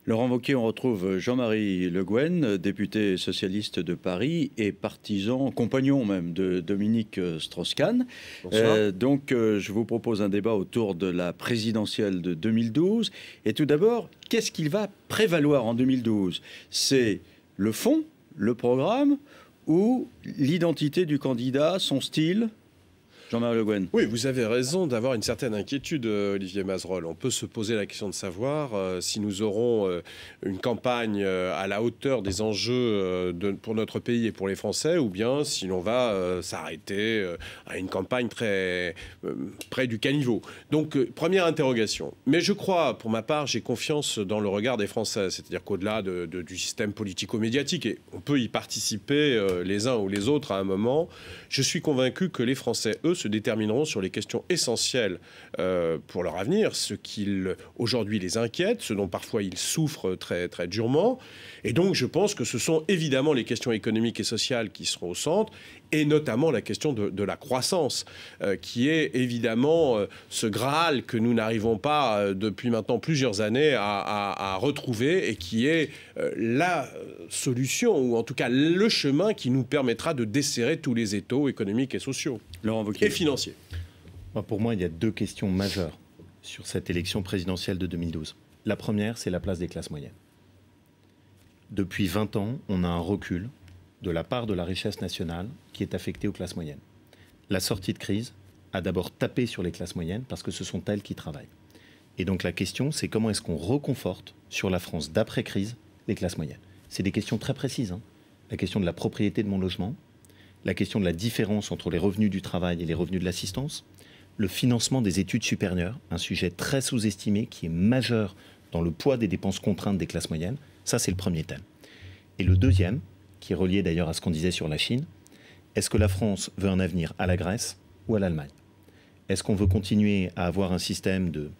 Laurent Wauquiez, on retrouve Jean-Marie Le Guen, député socialiste de Paris et partisan, compagnon même de Dominique Strauss-Kahn. Je vous propose un débat autour de la présidentielle de 2012. Et tout d'abord, qu'est-ce qu'il va prévaloir en 2012? C'est le fond, le programme ou l'identité du candidat, son style? Jean-Marie Le Guen. Oui, vous avez raison d'avoir une certaine inquiétude, Olivier Mazerolle. On peut se poser la question de savoir si nous aurons une campagne à la hauteur des enjeux pour notre pays et pour les Français, ou bien si l'on va s'arrêter à une campagne très près du caniveau. Donc, première interrogation. Mais je crois, pour ma part, j'ai confiance dans le regard des Français. C'est-à-dire qu'au-delà du système politico-médiatique, et on peut y participer les uns ou les autres à un moment, je suis convaincu que les Français, eux, se détermineront sur les questions essentielles pour leur avenir, ce qui aujourd'hui les inquiète, ce dont parfois ils souffrent très, très durement. Et donc je pense que ce sont évidemment les questions économiques et sociales qui seront au centre, et notamment la question de la croissance, qui est évidemment ce Graal que nous n'arrivons pas depuis maintenant plusieurs années à retrouver, et qui est la solution, ou en tout cas le chemin qui nous permettra de desserrer tous les étaux économiques et sociaux. Laurent Wauquiez. Et financiers. Pour moi, il y a deux questions majeures sur cette élection présidentielle de 2012. La première, c'est la place des classes moyennes. Depuis 20 ans, on a un recul de la part de la richesse nationale qui est affectée aux classes moyennes. La sortie de crise a d'abord tapé sur les classes moyennes parce que ce sont elles qui travaillent. Et donc la question, c'est comment est-ce qu'on reconforte sur la France d'après-crise les classes moyennes. C'est des questions très précises. La question de la propriété de mon logement, la question de la différence entre les revenus du travail et les revenus de l'assistance, le financement des études supérieures, un sujet très sous-estimé qui est majeur dans le poids des dépenses contraintes des classes moyennes. Ça, c'est le premier thème. Et le deuxième, qui est relié d'ailleurs à ce qu'on disait sur la Chine, est-ce que la France veut un avenir à la Grèce ou à l'Allemagne? Est-ce qu'on veut continuer à avoir un système de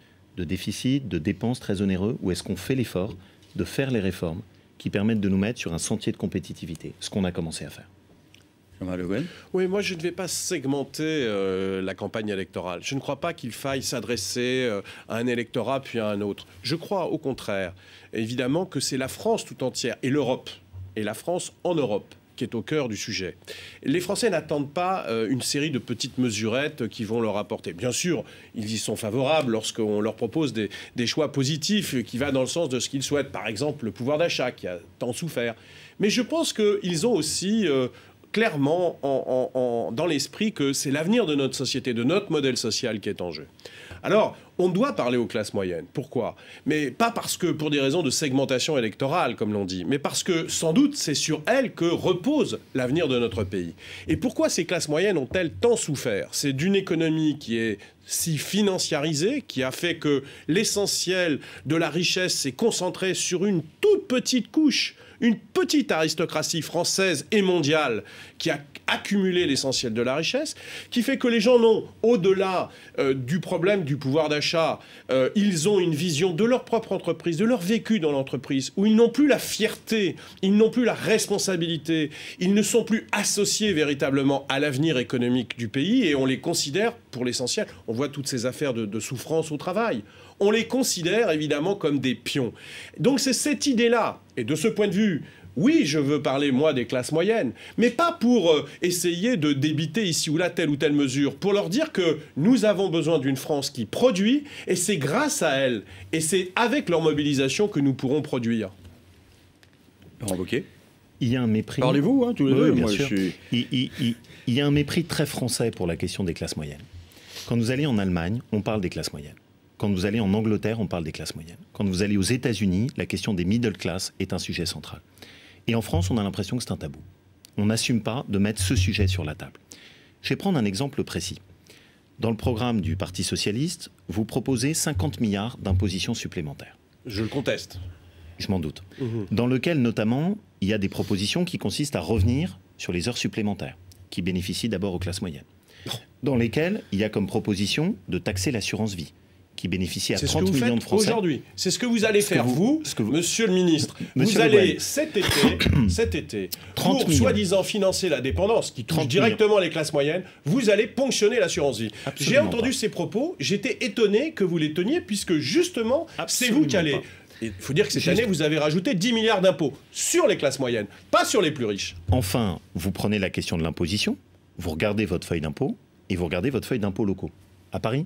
déficit, de dépenses très onéreux, ou est-ce qu'on fait l'effort de faire les réformes qui permettent de nous mettre sur un sentier de compétitivité, ce qu'on a commencé à faire? Jean-Marie Le Guen. Oui, moi je ne vais pas segmenter la campagne électorale. Je ne crois pas qu'il faille s'adresser à un électorat puis à un autre. Je crois au contraire, évidemment, que c'est la France tout entière et l'Europe, et la France en Europe, qui est au cœur du sujet. Les Français n'attendent pas une série de petites mesurettes qui vont leur apporter. Bien sûr, ils y sont favorables lorsqu'on leur propose des choix positifs qui vont dans le sens de ce qu'ils souhaitent. Par exemple, le pouvoir d'achat qui a tant souffert. Mais je pense qu'ils ont aussi clairement dans l'esprit que c'est l'avenir de notre société, de notre modèle social qui est en jeu. Alors, on doit parler aux classes moyennes. Pourquoi? Mais pas parce que pour des raisons de segmentation électorale, comme l'on dit, mais parce que, sans doute, c'est sur elles que repose l'avenir de notre pays. Et pourquoi ces classes moyennes ont-elles tant souffert? C'est d'une économie qui est si financiarisée, qui a fait que l'essentiel de la richesse s'est concentré sur une toute petite couche, une petite aristocratie française et mondiale qui a accumulé l'essentiel de la richesse, qui fait que les gens n'ont, au-delà du problème du pouvoir d'achat, ils ont une vision de leur propre entreprise, de leur vécu dans l'entreprise, où ils n'ont plus la fierté, ils n'ont plus la responsabilité, ils ne sont plus associés véritablement à l'avenir économique du pays, et on les considère, pour l'essentiel, on voit toutes ces affaires de souffrance au travail, on les considère évidemment comme des pions. Donc c'est cette idée-là, et de ce point de vue, oui, je veux parler, moi, des classes moyennes, mais pas pour essayer de débiter ici ou là telle ou telle mesure, pour leur dire que nous avons besoin d'une France qui produit, et c'est grâce à elle, et c'est avec leur mobilisation que nous pourrons produire. Laurent Wauquiez. Il y a un mépris... Parlez-vous, tous les deux. Bien moi, sûr. je suis... Il y a un mépris très français pour la question des classes moyennes. Quand vous allez en Allemagne, on parle des classes moyennes. Quand vous allez en Angleterre, on parle des classes moyennes. Quand vous allez aux États-Unis, la question des middle class est un sujet central. Et en France, on a l'impression que c'est un tabou. On n'assume pas de mettre ce sujet sur la table. Je vais prendre un exemple précis. Dans le programme du Parti socialiste, vous proposez 50 milliards d'impositions supplémentaires. Je le conteste. Je m'en doute. Dans lequel, notamment, il y a des propositions qui consistent à revenir sur les heures supplémentaires, qui bénéficient d'abord aux classes moyennes. Dans lesquelles il y a comme proposition de taxer l'assurance vie, qui bénéficie à 30 millions de Français. Aujourd'hui, c'est ce que vous allez faire, monsieur le ministre. Monsieur vous allez, cet été, pour soi-disant financer la dépendance, qui touche directement les classes moyennes, vous allez ponctionner l'assurance vie. J'ai entendu ces propos, j'étais étonné que vous les teniez, puisque justement, c'est vous qui allez... Il faut dire que cette année, vous avez rajouté 10 milliards d'impôts sur les classes moyennes, pas sur les plus riches. Enfin, vous prenez la question de l'imposition, vous regardez votre feuille d'impôt et vous regardez votre feuille d'impôt locaux. À Paris,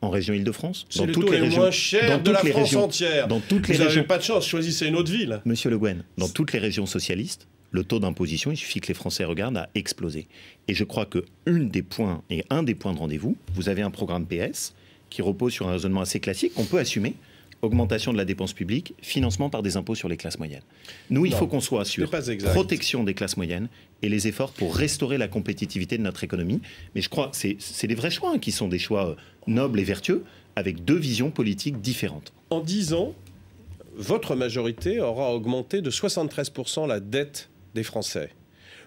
en région Île-de-France, dans toutes les régions, moins cher de la France entière. Dans toutes les vous régions. n'avez pas de chance, choisissez une autre ville. Monsieur Le Guen, dans toutes les régions socialistes, le taux d'imposition, il suffit que les Français regardent, a explosé. Et je crois que un des points de rendez-vous, vous avez un programme PS qui repose sur un raisonnement assez classique qu'on peut assumer. Augmentation de la dépense publique, financement par des impôts sur les classes moyennes. Nous, il faut qu'on soit sur protection des classes moyennes et les efforts pour restaurer la compétitivité de notre économie. Mais je crois que c'est des vrais choix, qui sont des choix nobles et vertueux, avec deux visions politiques différentes. En 10 ans, votre majorité aura augmenté de 73% la dette des Français.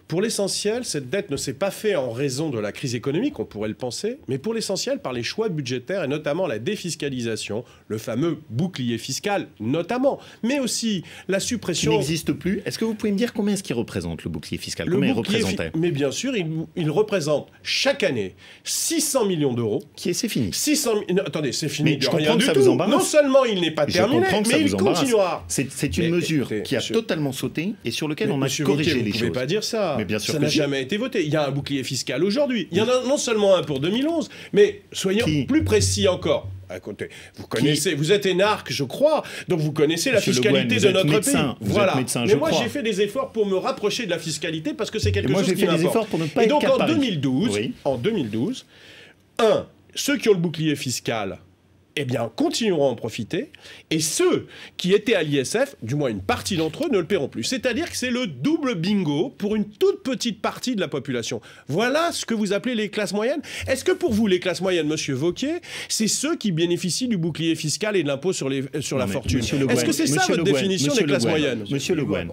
Pour l'essentiel, cette dette ne s'est pas faite en raison de la crise économique, on pourrait le penser, mais pour l'essentiel par les choix budgétaires et notamment la défiscalisation, le fameux bouclier fiscal notamment, mais aussi la suppression... Qui n'existe plus. Est-ce que vous pouvez me dire combien est-ce qu'il représente, le bouclier fiscal? Combien il représentait? Mais bien sûr, il représente chaque année 600 millions d'euros. C'est fini. 600... Non, attendez, c'est fini. Mais je comprends que ça vous embarrasse. Non seulement il n'est pas terminé, mais il continuera. C'est une mesure qui a totalement sauté et sur laquelle on a corrigé les choses. Vous ne pouvez pas dire ça. Mais bien sûr ça n'a jamais été voté. Il y a un bouclier fiscal aujourd'hui. Il y en a non seulement un pour 2011, mais soyons plus précis encore. Vous connaissez, vous êtes énarque, je crois, donc vous connaissez la fiscalité de notre pays. Voilà. Mais moi, j'ai fait des efforts pour me rapprocher de la fiscalité parce que c'est quelque chose qui m'importe. Et donc en 2012, ceux qui ont le bouclier fiscal, eh bien, continueront à en profiter, et ceux qui étaient à l'ISF, du moins une partie d'entre eux, ne le paieront plus. C'est-à-dire que c'est le double bingo pour une toute petite partie de la population. Voilà ce que vous appelez les classes moyennes. Est-ce que pour vous, les classes moyennes, monsieur Wauquiez, c'est ceux qui bénéficient du bouclier fiscal et de l'impôt sur la fortune? Est-ce que c'est ça votre définition des classes moyennes? Monsieur Le Guen,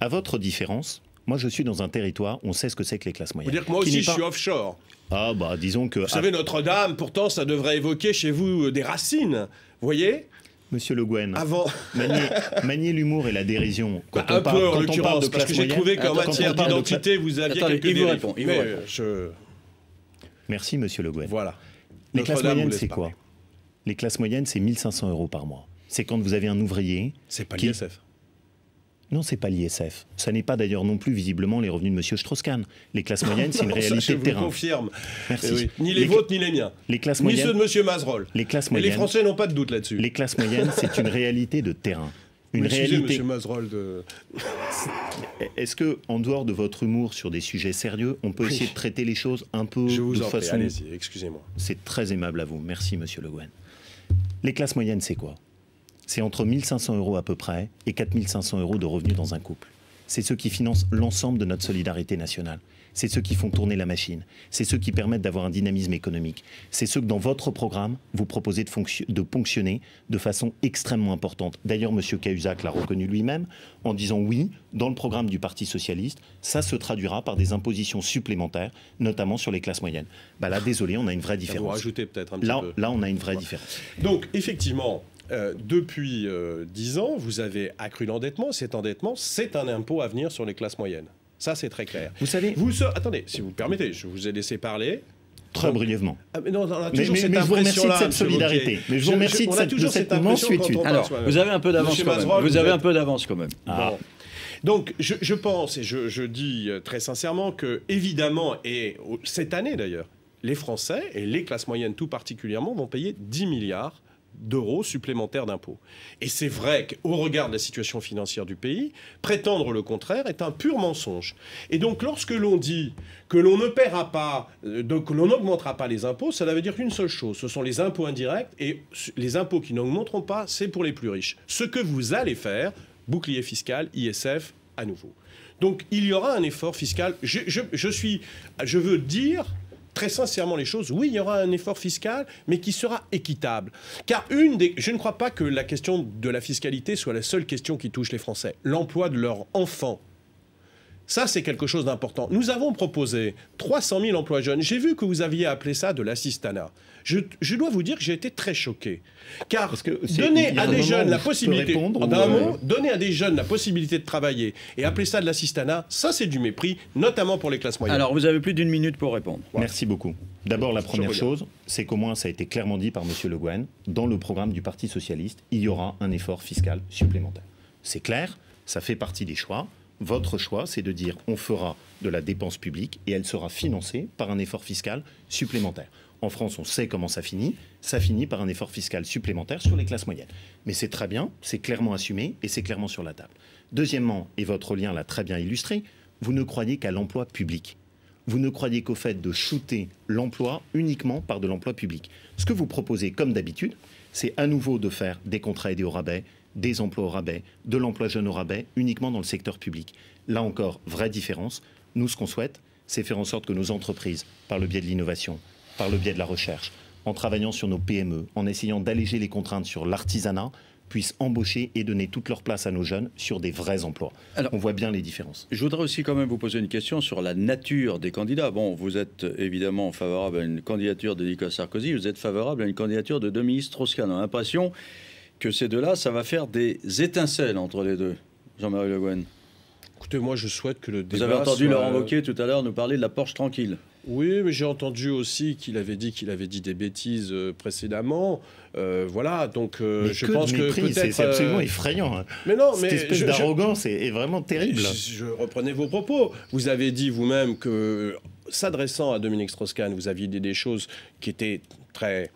à votre différence, moi je suis dans un territoire où on sait ce que c'est que les classes moyennes. Vous dire que moi aussi je suis offshore. Ah bah disons que... Vous savez, Notre-Dame, pourtant, ça devrait évoquer chez vous des racines. Vous voyez? Monsieur Le Guen, manier l'humour et la dérision. Un peu en l'occurrence, parce que j'ai trouvé qu'en matière d'identité, vous aviez quelques dérives. Merci Monsieur Le Guen. Voilà. Les classes moyennes, c'est quoi? Les classes moyennes, c'est 1 500 € par mois. C'est quand vous avez un ouvrier... C'est pas l'ISF. Non, c'est pas l'ISF. Ça n'est pas d'ailleurs non plus visiblement les revenus de M. Strauss-Kahn. Les classes moyennes, c'est une réalité de terrain. Je vous confirme. Merci. Oui. Ni les vôtres, ni les miens. Les classes ni moyennes, ceux de M. Mazerolle. Les classes moyennes. Et les Français n'ont pas de doute là-dessus. Les classes moyennes, c'est une réalité de terrain. Une réalité. M. Mazerolle de... Est-ce que, en dehors de votre humour sur des sujets sérieux, on peut essayer de traiter les choses un peu de façon... Allez-y, excusez-moi. C'est très aimable à vous. Merci, M. Le Guen. Les classes moyennes, c'est quoi? C'est entre 1 500 € à peu près et 4 500 € de revenus dans un couple. C'est ceux qui financent l'ensemble de notre solidarité nationale. C'est ceux qui font tourner la machine. C'est ceux qui permettent d'avoir un dynamisme économique. C'est ceux que dans votre programme, vous proposez de ponctionner de façon extrêmement importante. D'ailleurs, M. Cahuzac l'a reconnu lui-même en disant oui, dans le programme du Parti socialiste, ça se traduira par des impositions supplémentaires, notamment sur les classes moyennes. Bah là, désolé, on a une vraie différence. Vous rajoutez peut-être un petit peu. Là, on a une vraie différence. Donc, effectivement... depuis 10 ans, vous avez accru l'endettement. Cet endettement, c'est un impôt à venir sur les classes moyennes. Ça, c'est très clair. Vous savez... Attendez, si vous le permettez, je vous ai laissé parler. Très brièvement. Mais non, on a toujours cette impression-là. Je vous remercie de cette solidarité. Mais je vous remercie de cette mansuétude. Alors, vous avez un peu d'avance quand même. Vous avez un peu d'avance quand même. Bon. Donc, je pense, et je dis très sincèrement que, évidemment, et cette année d'ailleurs, les Français, et les classes moyennes tout particulièrement, vont payer 10 milliards d'euros supplémentaires d'impôts. Et c'est vrai qu'au regard de la situation financière du pays, prétendre le contraire est un pur mensonge. Et donc lorsque l'on dit que l'on ne paiera pas, que l'on n'augmentera pas les impôts, ça veut dire qu'une seule chose, ce sont les impôts indirects, et les impôts qui n'augmenteront pas, c'est pour les plus riches. Ce que vous allez faire, bouclier fiscal, ISF, à nouveau. Donc il y aura un effort fiscal. Je veux dire... très sincèrement les choses, oui, il y aura un effort fiscal, mais qui sera équitable. Car je ne crois pas que la question de la fiscalité soit la seule question qui touche les Français. L'emploi de leurs enfants Ça, c'est quelque chose d'important. Nous avons proposé 300 000 emplois jeunes. J'ai vu que vous aviez appelé ça de l'assistanat. Je dois vous dire que j'ai été très choqué. Car donner à des jeunes la possibilité, donner à des jeunes la possibilité de travailler et appeler ça de l'assistanat, ça c'est du mépris, notamment pour les classes moyennes. Alors, vous avez plus d'1 minute pour répondre. Voilà. Merci beaucoup. D'abord, la première chose, c'est qu'au moins ça a été clairement dit par M. Le Guen, dans le programme du Parti socialiste, il y aura un effort fiscal supplémentaire. C'est clair, ça fait partie des choix. Votre choix, c'est de dire on fera de la dépense publique et elle sera financée par un effort fiscal supplémentaire. En France, on sait comment ça finit par un effort fiscal supplémentaire sur les classes moyennes. Mais c'est très bien, c'est clairement assumé et c'est clairement sur la table. Deuxièmement, et votre lien l'a très bien illustré, vous ne croyez qu'à l'emploi public. Vous ne croyez qu'au fait de shooter l'emploi uniquement par de l'emploi public. Ce que vous proposez, comme d'habitude, c'est à nouveau de faire des contrats aidés au rabais, des emplois au rabais, de l'emploi jeune au rabais, uniquement dans le secteur public. Là encore, vraie différence. Nous, ce qu'on souhaite, c'est faire en sorte que nos entreprises, par le biais de l'innovation, par le biais de la recherche, en travaillant sur nos PME, en essayant d'alléger les contraintes sur l'artisanat, puissent embaucher et donner toute leur place à nos jeunes sur des vrais emplois. Alors, on voit bien les différences. Je voudrais aussi quand même vous poser une question sur la nature des candidats. Bon, vous êtes évidemment favorable à une candidature de Nicolas Sarkozy, vous êtes favorable à une candidature de Dominique Strauss-Kahn. On a l'impression que ces deux-là, ça va faire des étincelles entre les deux. Jean-Marie Le Guen. Écoutez, moi je souhaite que le débat... Vous avez entendu Laurent Wauquiez tout à l'heure nous parler de la Porsche tranquille. Oui, mais j'ai entendu aussi qu'il avait dit des bêtises précédemment. Voilà, donc je pense que peut-être... C'est absolument effrayant. Mais non, cette espèce d'arrogance est vraiment terrible. Je reprenais vos propos. Vous avez dit vous-même que, s'adressant à Dominique Strauss-Kahn, vous aviez dit des choses qui étaient très...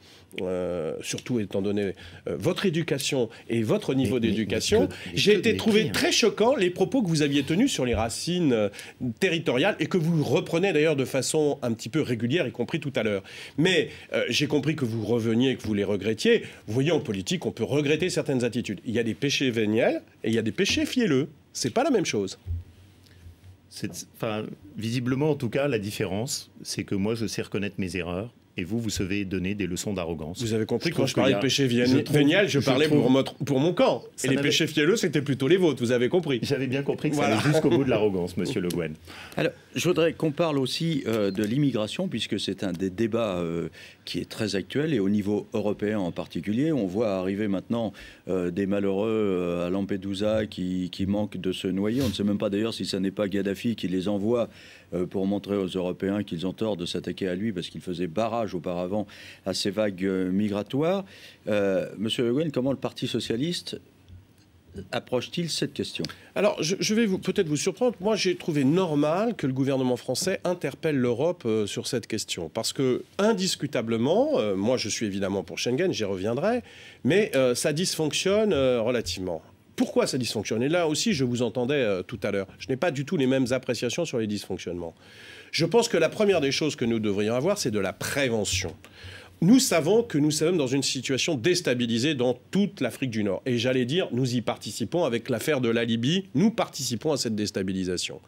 surtout étant donné votre éducation et votre niveau d'éducation, j'ai été trouvé très choquant les propos que vous aviez tenus sur les racines territoriales et que vous reprenez d'ailleurs de façon un petit peu régulière, y compris tout à l'heure. Mais j'ai compris que vous reveniez, que vous les regrettiez. Vous voyez, en politique, on peut regretter certaines attitudes. Il y a des péchés véniels et il y a des péchés fielleux. C'est pas la même chose. Visiblement, en tout cas, la différence, c'est que moi, je sais reconnaître mes erreurs. Et vous savez donner des leçons d'arrogance. Vous avez compris, quand je parlais de péché véniel, je parlais pour mon camp. Et les péchés fielleux, c'était plutôt les vôtres, vous avez compris. J'avais bien compris que ça allait jusqu'au bout de l'arrogance, monsieur Le Guen. Alors, je voudrais qu'on parle aussi de l'immigration, puisque c'est un des débats qui est très actuel, et au niveau européen en particulier. On voit arriver maintenant des malheureux à Lampedusa qui manquent de se noyer. On ne sait même pas d'ailleurs si ce n'est pas Kadhafi qui les envoie pour montrer aux Européens qu'ils ont tort de s'attaquer à lui parce qu'il faisait barrage auparavant à ces vagues migratoires. Monsieur Le Guen, comment le Parti socialiste approche-t-il cette question? Alors, je vais peut-être vous surprendre. Moi, j'ai trouvé normal que le gouvernement français interpelle l'Europe sur cette question. Parce que, indiscutablement, moi, je suis évidemment pour Schengen, j'y reviendrai, mais ça dysfonctionne relativement. Pourquoi ça dysfonctionne? Et là aussi, je vous entendais tout à l'heure. Je n'ai pas du tout les mêmes appréciations sur les dysfonctionnements. Je pense que la première des choses que nous devrions avoir, c'est de la prévention. Nous savons que nous sommes dans une situation déstabilisée dans toute l'Afrique du Nord. Et j'allais dire, nous y participons avec l'affaire de la Libye. Nous participons à cette déstabilisation.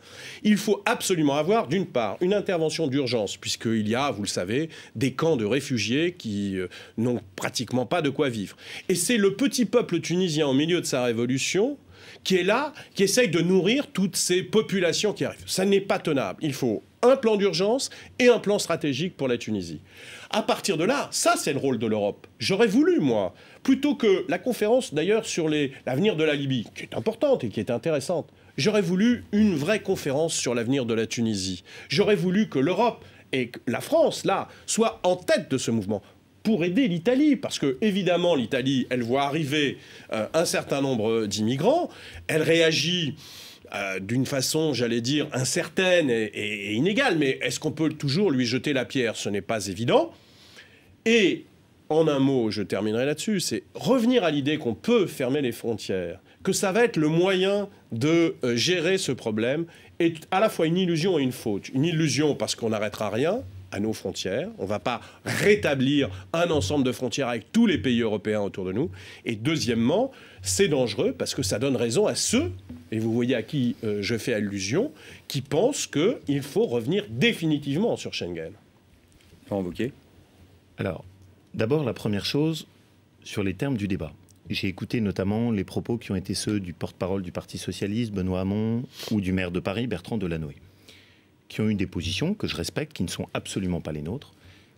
Il faut absolument avoir, d'une part, une intervention d'urgence, puisqu'il y a, vous le savez, des camps de réfugiés qui n'ont pratiquement pas de quoi vivre. Et c'est le petit peuple tunisien au milieu de sa révolution qui est là, qui essaye de nourrir toutes ces populations qui arrivent. Ça n'est pas tenable. Il faut un plan d'urgence et un plan stratégique pour la Tunisie. À partir de là, ça c'est le rôle de l'Europe. J'aurais voulu, moi, plutôt que la conférence d'ailleurs sur l'avenir de la Libye, qui est importante et qui est intéressante, j'aurais voulu une vraie conférence sur l'avenir de la Tunisie. J'aurais voulu que l'Europe et que la France, là, soient en tête de ce mouvement pour aider l'Italie, parce que évidemment l'Italie, elle voit arriver un certain nombre d'immigrants, elle réagit d'une façon, j'allais dire, incertaine et inégale, mais est-ce qu'on peut toujours lui jeter la pierre? Ce n'est pas évident. Et en un mot, je terminerai là-dessus, c'est revenir à l'idée qu'on peut fermer les frontières, que ça va être le moyen de gérer ce problème, est à la fois une illusion et une faute. Une illusion parce qu'on n'arrêtera rien à nos frontières. On ne va pas rétablir un ensemble de frontières avec tous les pays européens autour de nous. Et deuxièmement, c'est dangereux parce que ça donne raison à ceux, et vous voyez à qui je fais allusion, qui pensent qu'il faut revenir définitivement sur Schengen. Laurent Wauquiez. Alors, d'abord, la première chose, sur les termes du débat. J'ai écouté notamment les propos qui ont été ceux du porte-parole du Parti socialiste, Benoît Hamon, ou du maire de Paris, Bertrand Delanoë, qui ont eu des positions que je respecte, qui ne sont absolument pas les nôtres,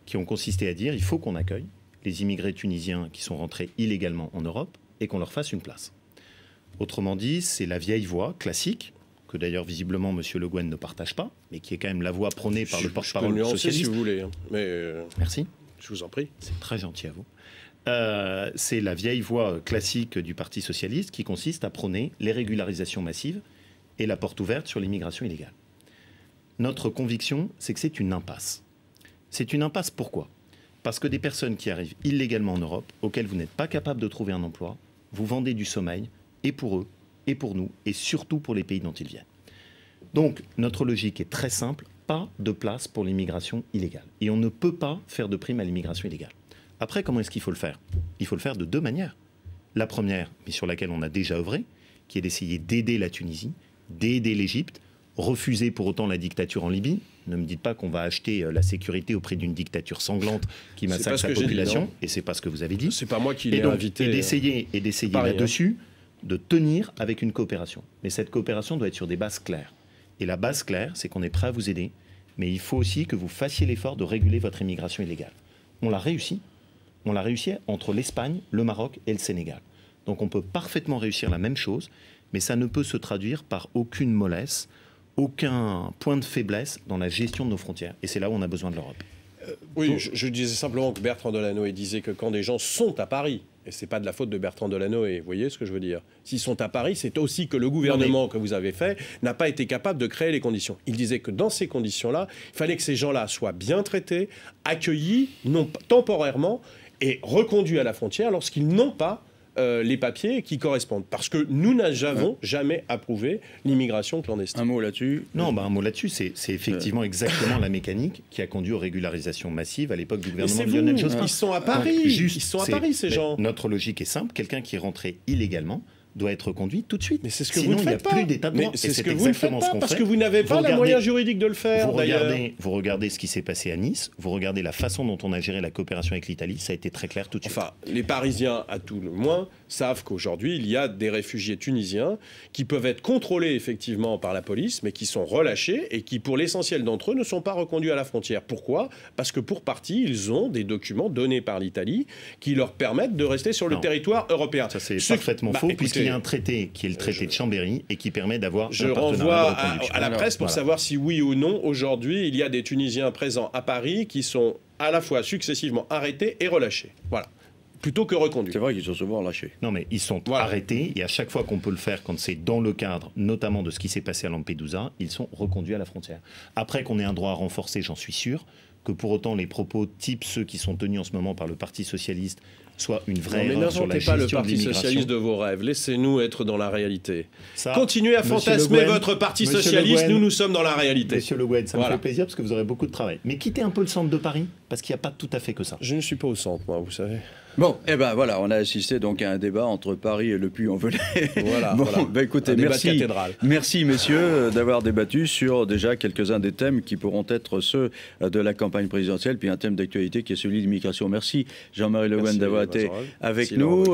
qui ont consisté à dire il faut qu'on accueille les immigrés tunisiens qui sont rentrés illégalement en Europe et qu'on leur fasse une place. Autrement dit, c'est la vieille voie classique, que d'ailleurs visiblement M. Le Guen ne partage pas, mais qui est quand même la voie prônée par le porte-parole socialiste. Si vous voulez, hein. Mais merci. Je vous en prie. C'est très gentil à vous. C'est la vieille voie classique du Parti socialiste qui consiste à prôner les régularisations massives et la porte ouverte sur l'immigration illégale. Notre conviction, c'est que c'est une impasse. C'est une impasse pourquoi ? Parce que des personnes qui arrivent illégalement en Europe, auxquelles vous n'êtes pas capable de trouver un emploi, vous vendez du sommeil, et pour eux, et pour nous, et surtout pour les pays dont ils viennent. Donc, notre logique est très simple, pas de place pour l'immigration illégale. Et on ne peut pas faire de prime à l'immigration illégale. Après, comment est-ce qu'il faut le faire ? Il faut le faire de deux manières. La première, mais sur laquelle on a déjà œuvré, qui est d'essayer d'aider la Tunisie, d'aider l'Égypte, refuser pour autant la dictature en Libye. Ne me dites pas qu'on va acheter la sécurité auprès d'une dictature sanglante qui massacre sa population, et c'est pas ce que vous avez dit. C'est pas moi qui l'ai invité. Et d'essayer là-dessus de tenir avec une coopération. Mais cette coopération doit être sur des bases claires. Et la base claire, c'est qu'on est prêt à vous aider, mais il faut aussi que vous fassiez l'effort de réguler votre immigration illégale. On l'a réussi. On l'a réussi entre l'Espagne, le Maroc et le Sénégal. Donc on peut parfaitement réussir la même chose, mais ça ne peut se traduire par aucune mollesse, aucun point de faiblesse dans la gestion de nos frontières. Et c'est là où on a besoin de l'Europe. Oui, je disais simplement que Bertrand Delanoë disait que quand des gens sont à Paris, et ce n'est pas de la faute de Bertrand Delanoë, vous voyez ce que je veux dire ? S'ils sont à Paris, c'est aussi que le gouvernement que vous avez fait n'a pas été capable de créer les conditions. Il disait que dans ces conditions-là, il fallait que ces gens-là soient bien traités, accueillis, non temporairement, et reconduits à la frontière lorsqu'ils n'ont pas les papiers qui correspondent. Parce que nous n'avons jamais approuvé l'immigration clandestine. Un mot là-dessus ? Non, un mot là-dessus, c'est effectivement exactement la mécanique qui a conduit aux régularisations massives à l'époque du gouvernement de Lionel Jospin. Ils sont à Paris, ils sont à Paris ces gens. Notre logique est simple, quelqu'un qui est rentré illégalement doit être conduit tout de suite. Mais c'est ce que Sinon, vous ne faites pas. Il n'y a plus d'état de droit. C'est ce que vous ne faites pas, parce que vous n'avez pas les moyens juridiques de le faire, vous regardez ce qui s'est passé à Nice, vous regardez la façon dont on a géré la coopération avec l'Italie, ça a été très clair tout de suite. Enfin, les Parisiens, à tout le moins, savent qu'aujourd'hui, il y a des réfugiés tunisiens qui peuvent être contrôlés effectivement par la police, mais qui sont relâchés et qui, pour l'essentiel d'entre eux, ne sont pas reconduits à la frontière. Pourquoi ? Parce que pour partie, ils ont des documents donnés par l'Italie qui leur permettent de rester sur le territoire européen. Ça, c'est parfaitement faux, puisqu'il y a un traité qui est le traité de Chambéry et qui permet d'avoir Je renvoie à la presse pour savoir si oui ou non, aujourd'hui, il y a des Tunisiens présents à Paris qui sont à la fois successivement arrêtés et relâchés. Voilà. Plutôt que reconduits. C'est vrai qu'ils sont souvent relâchés. Non, mais ils sont arrêtés et à chaque fois qu'on peut le faire, quand c'est dans le cadre, notamment de ce qui s'est passé à Lampedusa, ils sont reconduits à la frontière. Après qu'on ait un droit à renforcer, j'en suis sûr, que pour autant les propos type ceux qui sont tenus en ce moment par le Parti socialiste soient une vraie erreur sur la gestion de l'immigration. Mais n'inventez pas le Parti socialiste de vos rêves. Laissez-nous être dans la réalité. Continuez à fantasmer votre Parti socialiste. Nous sommes dans la réalité. Monsieur Le Guen, ça me fait plaisir parce que vous aurez beaucoup de travail. Mais quittez un peu le centre de Paris parce qu'il n'y a pas tout à fait que ça. Je ne suis pas au centre, moi, vous savez. Bon, et ben voilà, on a assisté donc à un débat entre Paris et le Puy-en-Velay. Voilà. Bon, voilà. Ben écoutez, merci messieurs d'avoir débattu sur déjà quelques-uns des thèmes qui pourront être ceux de la campagne présidentielle, puis un thème d'actualité qui est celui de l'immigration. Merci Jean-Marie Le Guen d'avoir été avec nous.